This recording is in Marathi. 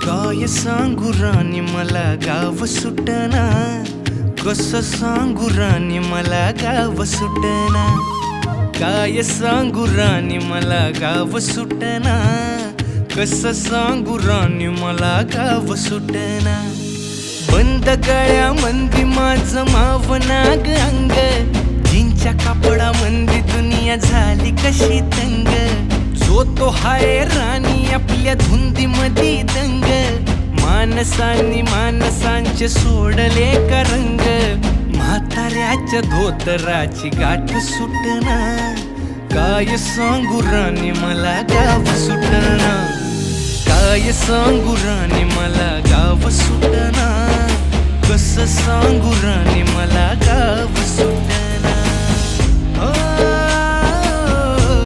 काय सांगू राणी मला गाव सुटना, कसं सांगू राणी मला गाव सुटना. काय सांगू राणी मला गाव सुटना, कसं सांगू राणी मला गाव सुटना. बंद गळ्यामंदी माझं मावनाग अंग, जीनच्या कापडामंदी दुनिया झाली कशी तंग. जो तो हाय राणी आपल्या धुंदीमधी दंग, माणसांनी माणसांचे सोडले का रंग. म्हाताऱ्याच्या धोतराची गाठ सुटना, काय सांगू राणी मला गाव सुटना. काय सांगू राणी मला गाव सुटना, कसं सांगू राणी मला गाव